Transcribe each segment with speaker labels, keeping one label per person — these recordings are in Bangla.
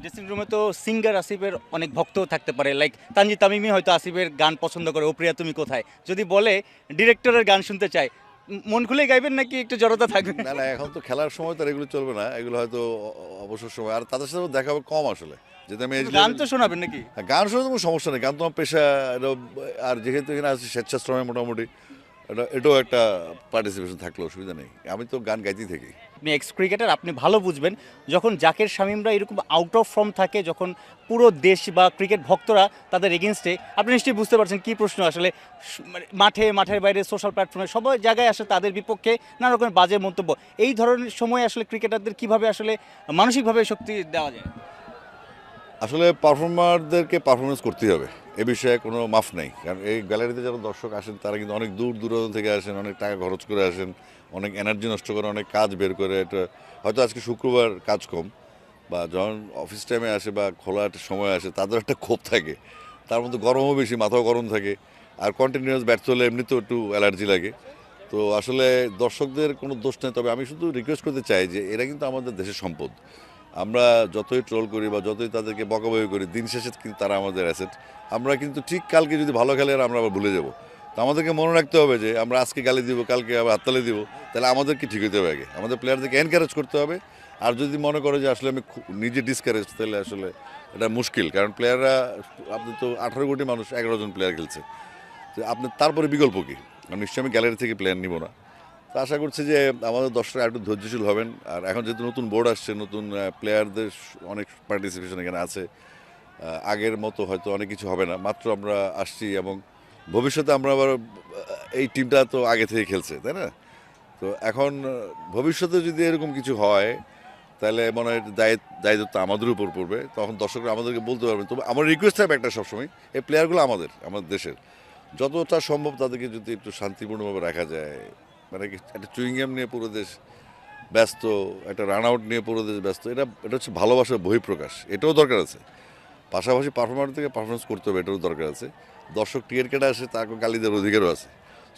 Speaker 1: ড্রেসিং রুমে তো সিঙ্গার আসিফের অনেক ভক্ত থাকতে পারে, লাইক তানজিদ তামিমি হয়তো আসিফের গান পছন্দ করে, ও প্রিয়া তুমি কোথায়, যদি বলে ডিরেক্টরের গান শুনতে চায়, মন খুলে গাইবেন নাকি একটু জড়তা থাকবে?
Speaker 2: না না, এখন তো খেলার সময় তো আর এগুলো চলবে না, এগুলো হয়তো অবসর সময়, আর তাদের সাথে দেখা হবে কম আসলে, যেহেতু আমি এজ
Speaker 1: গান
Speaker 2: লেভেল।
Speaker 1: তো শোনাবেন নাকি?
Speaker 2: গান শুনে তো কোনো সমস্যা নেই, গান তো আমার পেশা। এটা আর যেহেতু এখানে আছে স্বেচ্ছাশ্রমে মোটামুটি, এটাও একটা পার্টিসিপেশন থাকলে অসুবিধা নেই, আমি তো গান গাইতেই থাকি।
Speaker 1: আপনি এক্স ক্রিকেটার, আপনি ভালো বুঝবেন, যখন জাকের শামীমরা এরকম আউট অফ ফর্ম থাকে, যখন পুরো দেশ বা ক্রিকেট ভক্তরা তাদের এগেনস্টে, আপনি নিশ্চয়ই বুঝতে পারছেন কি প্রশ্ন আসলে, মানে মাঠের বাইরে সোশ্যাল প্ল্যাটফর্মে সব জায়গায় আসলে তাদের বিপক্ষে নানা রকমের বাজে মন্তব্য, এই ধরনের সময় আসলে ক্রিকেটারদের কিভাবে আসলে মানসিকভাবে শক্তি দেওয়া যায়?
Speaker 2: আসলে পারফর্মারদেরকে পারফরমেন্স করতেই হবে, এ বিষয়ে কোনো মাফ নেই, কারণ এই গ্যালারিতে যারা দর্শক আসেন তারা কিন্তু অনেক দূর দূরান্ত থেকে আসেন, অনেক টাকা খরচ করে আসেন, অনেক এনার্জি নষ্ট করে, অনেক কাজ বের করে। এটা হয়তো আজকে শুক্রবার কাজ কম, বা যখন অফিস টাইমে আসে বা খোলা একটা সময় আসে, তাদের একটা ক্ষোভ থাকে, তার মধ্যে গরমও বেশি, মাথাও গরম থাকে, আর কন্টিনিউয়াস ব্যর্থ হলে এমনিতেও একটু অ্যালার্জি লাগে। তো আসলে দর্শকদের কোনো দোষ নেই, তবে আমি শুধু রিকোয়েস্ট করতে চাই যে এরা কিন্তু আমাদের দেশের সম্পদ। আমরা যতই ট্রোল করি বা যতই তাদেরকে বকাবকি করি, দিন শেষে কিন্তু তারা আমাদের অ্যাসেট। আমরা কিন্তু ঠিক কালকে যদি ভালো খেলে আমরা আবার ভুলে যাব। তো আমাদেরকে মনে রাখতে হবে যে আমরা আজকে গালি দিব, কালকে আবার হাততালি দিব, তাহলে আমাদেরকে ঠিক হতে হবে আগে, আমাদের প্লেয়ারদেরকে এনকারেজ করতে হবে। আর যদি মনে করে যে আসলে আমি নিজে ডিসকারেজ, তাহলে আসলে এটা মুশকিল, কারণ প্লেয়াররা, আপনি তো 18 কোটি মানুষ, 11 জন প্লেয়ার খেলছে, তো আপনি তারপরে বিকল্প কী? নিশ্চয়ই আমি গ্যালারি থেকে প্লেয়ার নিব না। তো আশা করছি যে আমাদের দর্শকরা একটু ধৈর্যশীল হবেন, আর এখন যেহেতু নতুন বোর্ড আসছে, নতুন প্লেয়ারদের অনেক পার্টিসিপেশন এখানে আছে, আগের মতো হয়তো অনেক কিছু হবে না, মাত্র আমরা আসছি, এবং ভবিষ্যতে আমরা আবার এই টিমটা তো আগে থেকে খেলছে, তাই না? তো এখন ভবিষ্যতে যদি এরকম কিছু হয়, তাহলে মনে হয় দায়িত্ব আমাদের উপর পড়বে, তখন দর্শকরা আমাদেরকে বলতে পারবেন। তবে আমার রিকোয়েস্ট থাকবে একটা সবসময়, এই প্লেয়ারগুলো আমাদের দেশের, যতটা সম্ভব তাদেরকে যদি একটু শান্তিপূর্ণভাবে রাখা যায়, মানে কি একটা চুইংগাম নিয়ে পুরো দেশ ব্যস্ত, একটা রান আউট নিয়ে পুরো দেশ ব্যস্ত, এটা হচ্ছে ভালোবাসার বহিঃপ্রকাশ, এটাও দরকার আছে। পাশাপাশি পারফরমার থেকে পারফরমেন্স করতে হবে, এটাও দরকার আছে। দর্শক টিকিট কেটে আসে, তাকে গালি দেওয়ার অধিকারও আছে।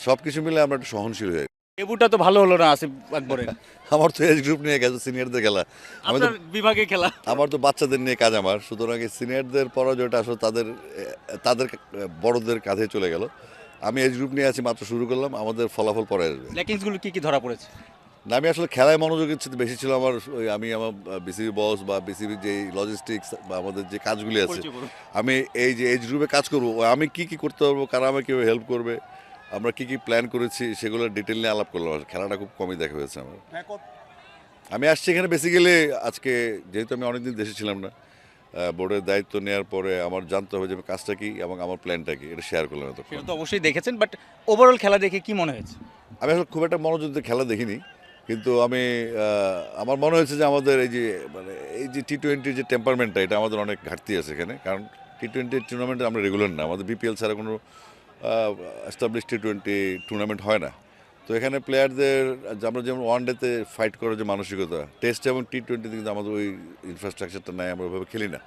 Speaker 2: সব কিছু মিলে আমরা একটু সহনশীল হয়ে।
Speaker 1: ডেবুটা তো ভালো হলো না আসিফ আকবরের।
Speaker 2: আমার তো এজ গ্রুপ নিয়ে গেছে, সিনিয়রদের খেলা। আমি তো
Speaker 1: আপনার বিভাগে খেলা।
Speaker 2: আমার তো বাচ্চাদের নিয়ে কাজ, আমার সুতরাং এই সিনিয়রদের পরাজয়টা আসলে তাদের বড়দের কাঁধে চলে গেল। আমি এজ গ্রুপ নিয়ে আছি, মাত্র শুরু করলাম, আমাদের ফলাফল পরে আসবে।
Speaker 1: ল্যাকিংসগুলো কি কি ধরা পড়েছে?
Speaker 2: না, আমি আসলে খেলায় মনোযোগের চেয়ে বেশি ছিল আমার আমি আমার বিসিবি বস বা বিসিবির যে লজিস্টিক্স বা আমাদের যে কাজগুলি আছে,
Speaker 1: পরিচয় করুন।
Speaker 2: আমি এই যে এজ গ্রুপে কাজ করবো, আমি কি কি করতে পারবো, কারা আমাকে কীভাবে হেল্প করবে, আমরা কি কি প্ল্যান করেছি, সেগুলোর ডিটেল নিয়ে আলাপ করলাম। খেলাটা খুব কমই দেখা হয়েছে আমার। আমি আসছি এখানে বেসিক্যালি আজকে, যেহেতু আমি অনেকদিন দেশে ছিলাম না, বোর্ডের দায়িত্ব নেওয়ার পরে আমার জানতে হবে যে আমি কাজটা কি এবং আমার প্ল্যানটা কি, এটা শেয়ার করলাম এতক্ষণ।
Speaker 1: সেটা তো অবশ্যই দেখেছেন, বাট ওভারঅল খেলা দেখে কি মনে হয়েছে?
Speaker 2: আমি আসলে খুব একটা মনোযোগ দিয়ে খেলা দেখিনি, কিন্তু আমি আমার মনে হয়েছে যে আমাদের এই যে টি-20 যে টেম্পারমেন্টটা, এটা আমাদের অনেক ঘাটতি আছে এখানে, কারণ টি-20 টুর্নামেন্টে আমরা রেগুলার না, আমাদের বিপিএল ছাড়া কোনো এস্টাবলিশ টি-20 টুর্নামেন্ট হয় না। তো এখানে প্লেয়ারদের আমরা যেমন ওয়ান ডেতে ফাইট করার যে মানসিকতা, টেস্ট এবং টি-20 কিন্তু আমাদের ওই ইনফ্রাস্ট্রাকচারটা নাই, আমরা ওইভাবে খেলি না।